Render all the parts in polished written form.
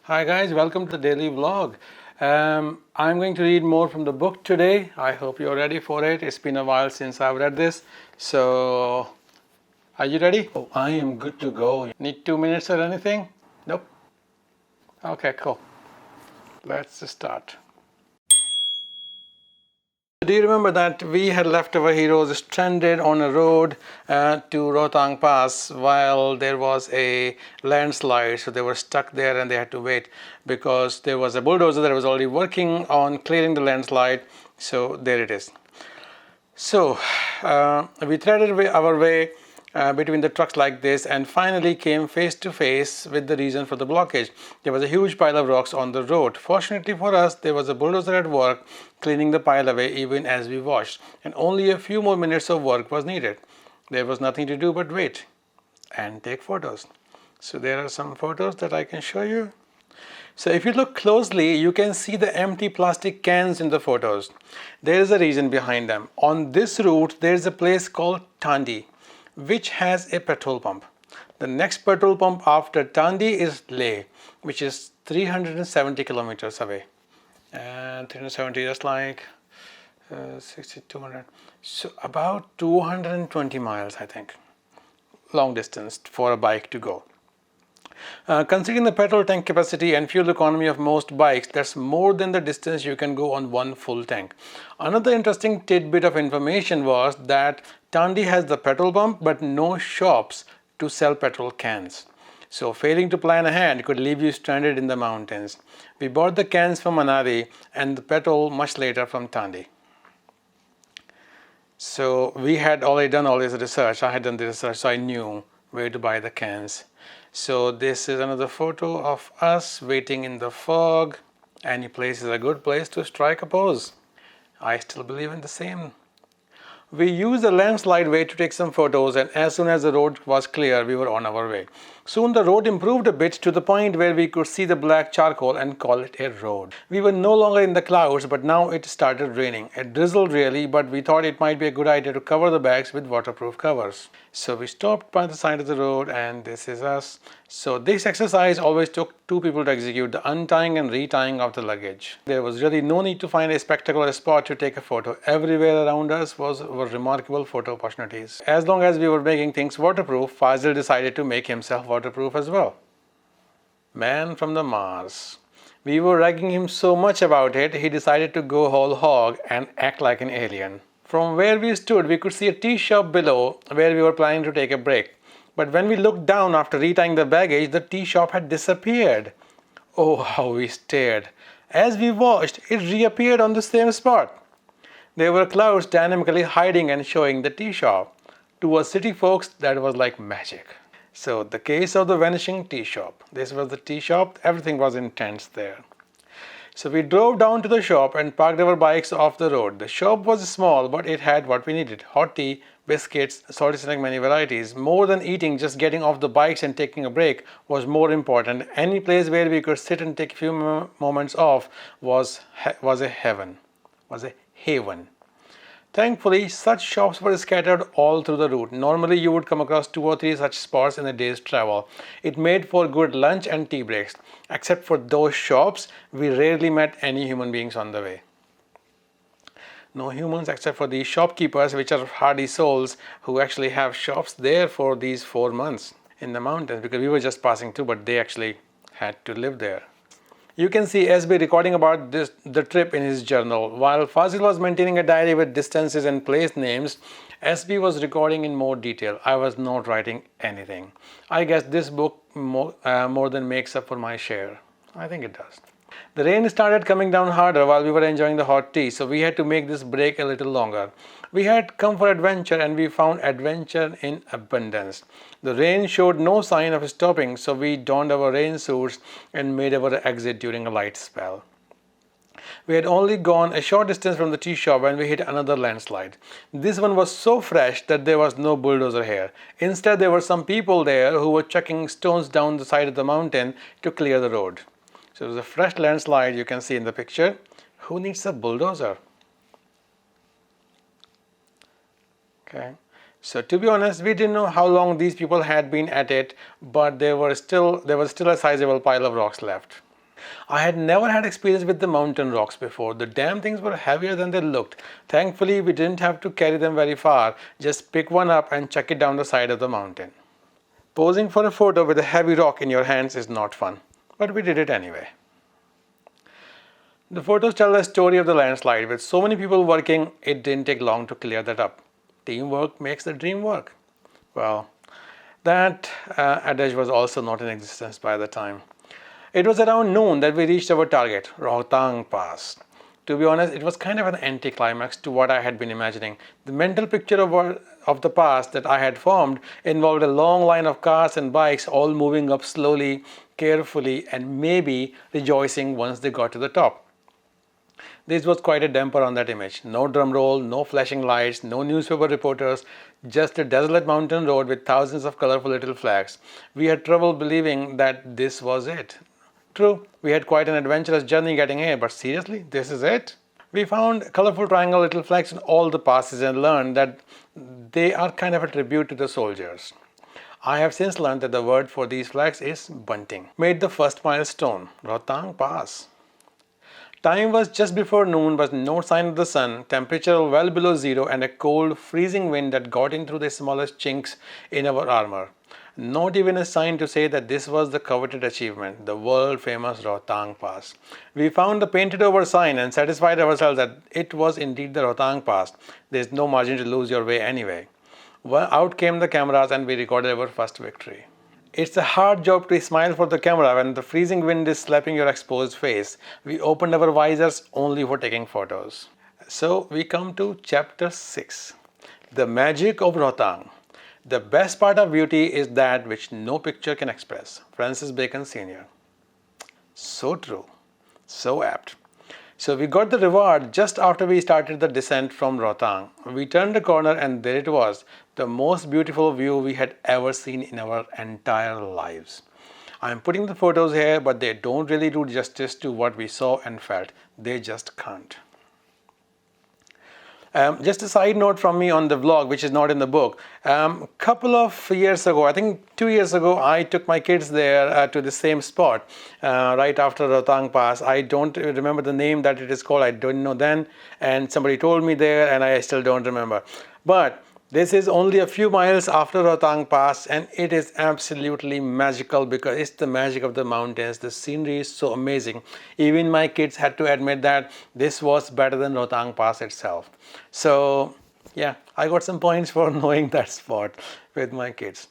Hi guys, welcome to the daily vlog. I'm going to read more from the book today. I hope you're ready for it. It's been a while since I've read this. So, are you ready? Oh, I am good to go. Need 2 minutes or anything? Nope. Okay, cool. Let's start. Do you remember that we had left our heroes stranded on a road to Rohtang Pass while there was a landslide? So they were stuck there and they had to wait because there was a bulldozer that was already working on clearing the landslide. So there it is. So we threaded our way between the trucks like this and finally came face to face with the reason for the blockage. There was a huge pile of rocks on the road. Fortunately for us, there was a bulldozer at work cleaning the pile away even as we watched, and only a few more minutes of work was needed. There was nothing to do but wait and take photos. So there are some photos that I can show you. So if you look closely, you can see the empty plastic cans in the photos. There is a reason behind them. On this route, there is a place called Tandi, which has a petrol pump. The next petrol pump after Tandi is Leh, which is 370 kilometers away. And 370 is like 60, 200. So about 220 miles, I think. Long distance for a bike to go. Considering the petrol tank capacity and fuel economy of most bikes, that's more than the distance you can go on one full tank. Another interesting tidbit of information was that Tandi has the petrol pump but no shops to sell petrol cans. So failing to plan ahead could leave you stranded in the mountains. We bought the cans from Manali and the petrol much later from Tandi. So we had already done all this research. I had done the research, so I knew where to buy the cans. So this is another photo of us waiting in the fog. Any place is a good place to strike a pose. I still believe in the same. We used the landslide way to take some photos, and as soon as the road was clear, we were on our way. Soon the road improved a bit to the point where we could see the black charcoal and call it a road. We were no longer in the clouds, but now it started raining. It drizzled really, but we thought it might be a good idea to cover the bags with waterproof covers. So we stopped by the side of the road, and this is us. So this exercise always took 2 people to execute, the untying and retying of the luggage. There was really no need to find a spectacular spot to take a photo. Everywhere around us were remarkable photo opportunities. As long as we were making things waterproof, Fazil decided to make himself waterproof as well. Man from the Mars. We were ragging him so much about it, he decided to go whole hog and act like an alien. From where we stood, we could see a tea shop below where we were planning to take a break. But when we looked down after retying the baggage, the tea shop had disappeared. Oh, how we stared. As we watched, it reappeared on the same spot. There were clouds dynamically hiding and showing the tea shop. To us city folks, that was like magic. So the case of the vanishing tea shop. This was the tea shop. Everything was intense there. So we drove down to the shop and parked our bikes off the road. The shop was small, but it had what we needed: hot tea, biscuits, salty snack, many varieties. More than eating, just getting off the bikes and taking a break was more important. Any place where we could sit and take a few moments off was a haven. Thankfully, such shops were scattered all through the route. Normally, you would come across 2 or 3 such spots in a day's travel. It made for good lunch and tea breaks. Except for those shops, we rarely met any human beings on the way. No humans except for these shopkeepers, which are hardy souls who actually have shops there for these 4 months in the mountains, because we were just passing through, but they actually had to live there. You can see SB recording about the trip in his journal. While Fazil was maintaining a diary with distances and place names, SB was recording in more detail. I was not writing anything. I guess this book more than makes up for my share. I think it does. The rain started coming down harder while we were enjoying the hot tea, so we had to make this break a little longer. We had come for adventure, and we found adventure in abundance. The rain showed no sign of stopping, so we donned our rain suits and made our exit during a light spell. We had only gone a short distance from the tea shop when we hit another landslide. This one was so fresh that there was no bulldozer here. Instead, there were some people there who were chucking stones down the side of the mountain to clear the road. So it was a fresh landslide, you can see in the picture. Who needs a bulldozer? Okay. So to be honest, we didn't know how long these people had been at it, but there was still a sizable pile of rocks left. I had never had experience with the mountain rocks before. The damn things were heavier than they looked. Thankfully, we didn't have to carry them very far. Just pick one up and chuck it down the side of the mountain. Posing for a photo with a heavy rock in your hands is not fun, but we did it anyway. The photos tell the story of the landslide. With so many people working, it didn't take long to clear that up. Teamwork makes the dream work. Well, that adage was also not in existence by the time. It was around noon that we reached our target, Rohtang Pass. To be honest, it was kind of an anticlimax to what I had been imagining. The mental picture of the pass that I had formed involved a long line of cars and bikes all moving up slowly, carefully, and maybe rejoicing once they got to the top. This was quite a damper on that image. No drum roll, no flashing lights, no newspaper reporters, just a desolate mountain road with thousands of colorful little flags. We had trouble believing that this was it. True, we had quite an adventurous journey getting here, but seriously, this is it? We found colorful triangle little flags in all the passes and learned that they are kind of a tribute to the soldiers. I have since learned that the word for these flags is bunting. Made the first milestone, Rohtang Pass. Time was just before noon, but no sign of the sun, temperature well below zero, and a cold, freezing wind that got in through the smallest chinks in our armor. Not even a sign to say that this was the coveted achievement, the world famous Rohtang Pass. We found the painted over sign and satisfied ourselves that it was indeed the Rohtang Pass. There is no margin to lose your way anyway. Well, out came the cameras and we recorded our first victory. It's a hard job to smile for the camera when the freezing wind is slapping your exposed face. We opened our visors only for taking photos. So we come to chapter 6. The magic of Rohtang. The best part of beauty is that which no picture can express. Francis Bacon Sr. So true. So apt. So we got the reward just after we started the descent from Rohtang. We turned the corner and there it was, the most beautiful view we had ever seen in our entire lives. I am putting the photos here, but they don't really do justice to what we saw and felt. They just can't. Just a side note from me on the vlog, which is not in the book. Couple of years ago, I think 2 years ago, I took my kids there to the same spot right after Rohtang Pass. I don't remember the name that it is called. I don't know then. And somebody told me there and I still don't remember. But this is only a few miles after Rohtang Pass and it is absolutely magical because it's the magic of the mountains. The scenery is so amazing. Even my kids had to admit that this was better than Rohtang Pass itself. So yeah, I got some points for knowing that spot with my kids.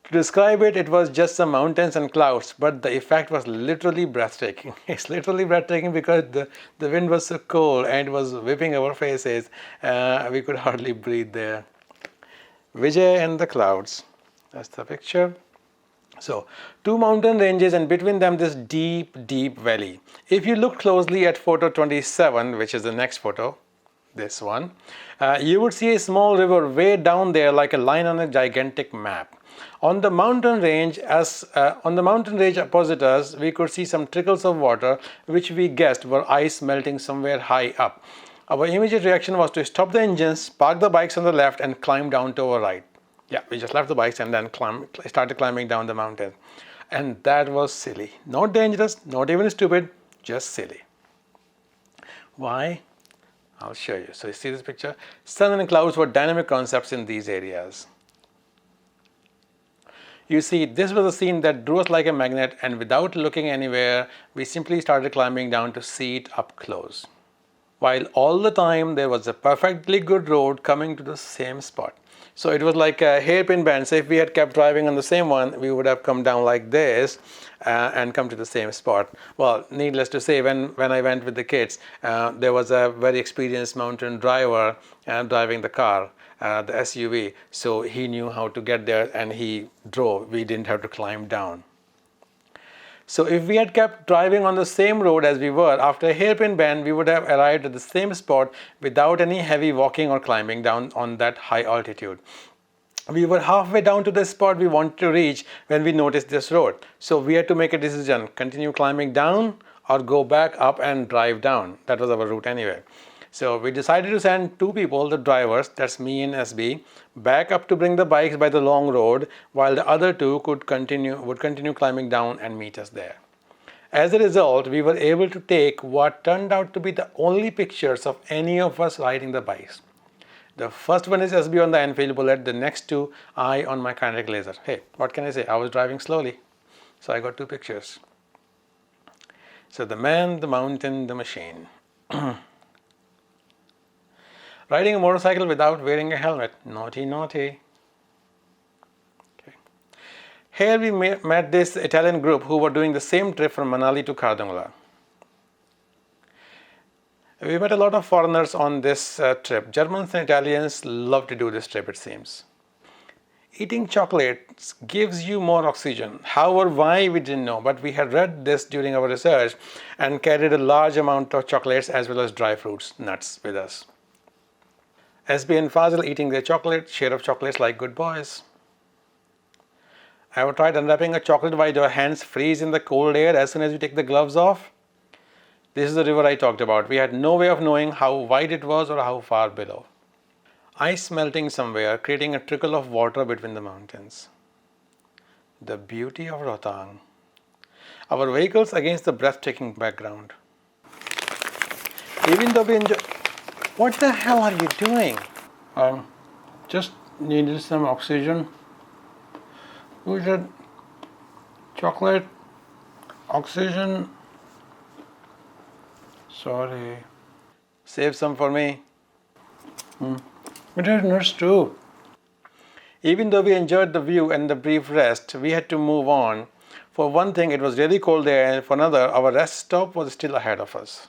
To describe it, it was just some mountains and clouds, but the effect was literally breathtaking. It's literally breathtaking because the wind was so cold and it was whipping our faces. We could hardly breathe there. Vijay and the clouds. That's the picture. So, two mountain ranges and between them this deep, deep valley. If you look closely at photo 27, which is the next photo, this one, you would see a small river way down there like a line on a gigantic map. On the mountain range opposite us, we could see some trickles of water which we guessed were ice melting somewhere high up. Our immediate reaction was to stop the engines, park the bikes on the left and climb down to our right. Yeah, we just left the bikes and then started climbing down the mountain. And that was silly. Not dangerous, not even stupid, just silly. Why? I'll show you. So you see this picture? Sun and clouds were dynamic concepts in these areas. You see, this was a scene that drew us like a magnet and without looking anywhere, we simply started climbing down to see it up close. While all the time there was a perfectly good road coming to the same spot. So it was like a hairpin bend. So if we had kept driving on the same one, we would have come down like this and come to the same spot. Well, needless to say, when I went with the kids, there was a very experienced mountain driver driving the car, the SUV. So he knew how to get there and he drove. We didn't have to climb down. So if we had kept driving on the same road as we were, after a hairpin bend, we would have arrived at the same spot without any heavy walking or climbing down on that high altitude. We were halfway down to the spot we wanted to reach when we noticed this road. So we had to make a decision, continue climbing down or go back up and drive down. That was our route anyway. So we decided to send two people, the drivers, that's me and SB, back up to bring the bikes by the long road while the other two would continue climbing down and meet us there. As a result, we were able to take what turned out to be the only pictures of any of us riding the bikes. The first one is SB on the Enfield Bullet, the next two I on my kinetic laser. Hey, what can I say? I was driving slowly, so I got two pictures. So the man, the mountain, the machine. Riding a motorcycle without wearing a helmet. Naughty, naughty. Okay. Here we met this Italian group who were doing the same trip from Manali to Kardangula. We met a lot of foreigners on this trip. Germans and Italians love to do this trip, it seems. Eating chocolates gives you more oxygen. However, why we didn't know, but we had read this during our research and carried a large amount of chocolates as well as dry fruits, nuts with us. SB and Fazil eating their chocolate, share of chocolates like good boys. Have you tried unwrapping a chocolate while your hands freeze in the cold air as soon as you take the gloves off? This is the river I talked about. We had no way of knowing how wide it was or how far below. Ice melting somewhere, creating a trickle of water between the mountains. The beauty of Rohtang. Our vehicles against the breathtaking background. Even though we enjoy... What the hell are you doing? Just needed some oxygen. We said chocolate, oxygen. Sorry. Save some for me. But it's nuts too. Even though we enjoyed the view and the brief rest, we had to move on. For one thing, it was really cold there, and for another, our rest stop was still ahead of us.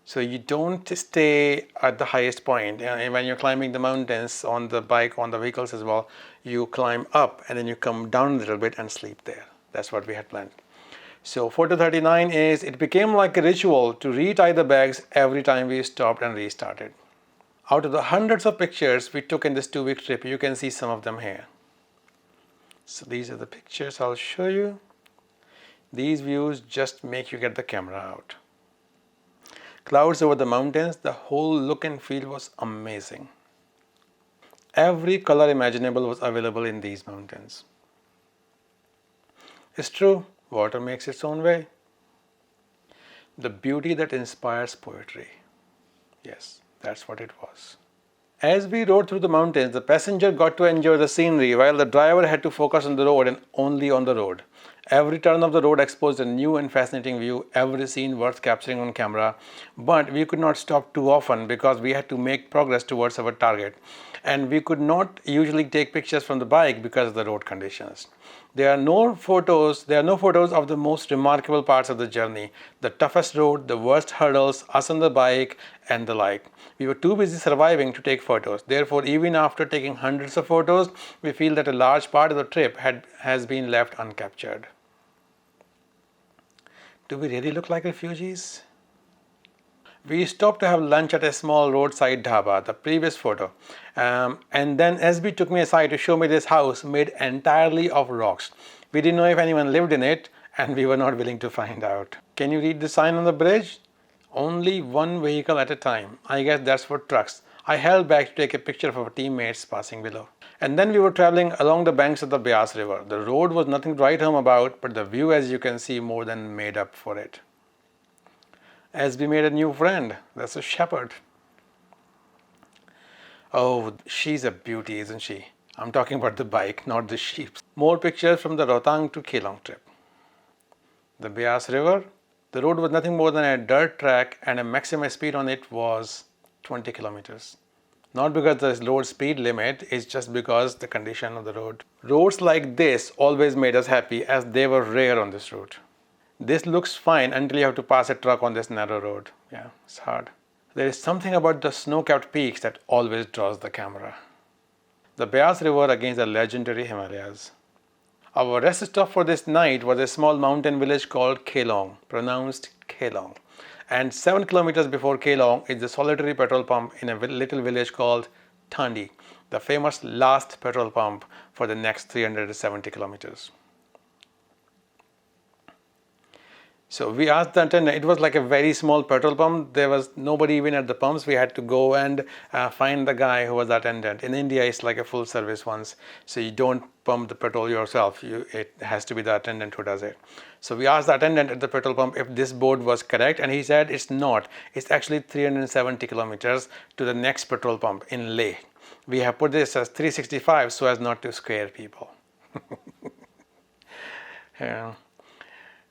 So you don't stay at the highest point. And when you're climbing the mountains on the bike, on the vehicles as well, you climb up and then you come down a little bit and sleep there. That's what we had planned. So photo 39 is, it became like a ritual to retie the bags every time we stopped and restarted. Out of the hundreds of pictures we took in this 2-week trip, you can see some of them here. So these are the pictures I'll show you. These views just make you get the camera out. Clouds over the mountains, the whole look and feel was amazing. Every color imaginable was available in these mountains. It's true, water makes its own way. The beauty that inspires poetry. Yes, that's what it was. As we rode through the mountains, the passenger got to enjoy the scenery while the driver had to focus on the road and only on the road. Every turn of the road exposed a new and fascinating view, every scene worth capturing on camera. But we could not stop too often because we had to make progress towards our target. And we could not usually take pictures from the bike because of the road conditions. There are no photos of the most remarkable parts of the journey, the toughest road, the worst hurdles, us on the bike, and the like. We were too busy surviving to take photos. Therefore, even after taking hundreds of photos, we feel that a large part of the trip has been left uncaptured. Do we really look like refugees? We stopped to have lunch at a small roadside dhaba, the previous photo. And then SB took me aside to show me this house made entirely of rocks. We didn't know if anyone lived in it, and we were not willing to find out. Can you read the sign on the bridge? Only one vehicle at a time. I guess that's for trucks. I held back to take a picture of our teammates passing below. And then we were traveling along the banks of the Beas River. The road was nothing to write home about, but the view, as you can see, more than made up for it. As we made a new friend, that's a shepherd. Oh, she's a beauty, isn't she? I'm talking about the bike, not the sheep. More pictures from the Rohtang to Kelong trip. The Beas River, the road was nothing more than a dirt track and a maximum speed on it was 20 kilometers. Not because the road speed limit, it's just because the condition of the road. Roads like this always made us happy as they were rare on this route. This looks fine until you have to pass a truck on this narrow road. Yeah, it's hard. There is something about the snow-capped peaks that always draws the camera. The Beas River against the legendary Himalayas. Our rest stop for this night was a small mountain village called Kelong, pronounced Kelong. And 7 kilometers before Kelong is the solitary petrol pump in a little village called Thandi, the famous last petrol pump for the next 370 kilometers. So we asked the attendant, it was like a very small petrol pump. There was nobody even at the pumps. We had to go and find the guy who was the attendant. In India, it's like a full service ones. So you don't pump the petrol yourself. It has to be the attendant who does it. So we asked the attendant at the petrol pump if this board was correct, and he said it's not. It's actually 370 kilometers to the next petrol pump in Leh. We have put this as 365 so as not to scare people. Yeah.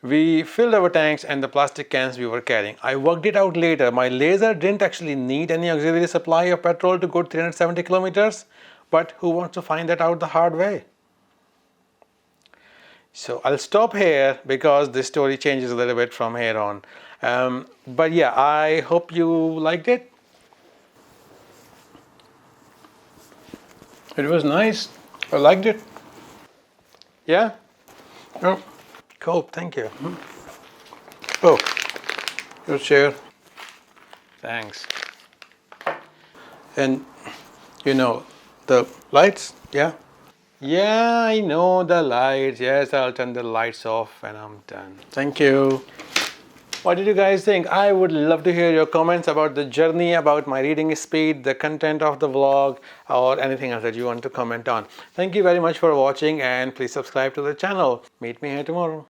We filled our tanks and the plastic cans we were carrying. I worked it out later. My laser didn't actually need any auxiliary supply of petrol to go 370 kilometers, but who wants to find that out the hard way? So I'll stop here because this story changes a little bit from here on. But yeah, I hope you liked it. It was nice. I liked it. Yeah? Oh, cool. Thank you. Oh, your chair. Thanks. And you know, the lights, yeah? Yeah, I know the lights. Yes, I'll turn the lights off when I'm done. Thank you. What did you guys think? I would love to hear your comments about the journey, about my reading speed, the content of the vlog, or anything else that you want to comment on. Thank you very much for watching, and please subscribe to the channel. Meet me here tomorrow.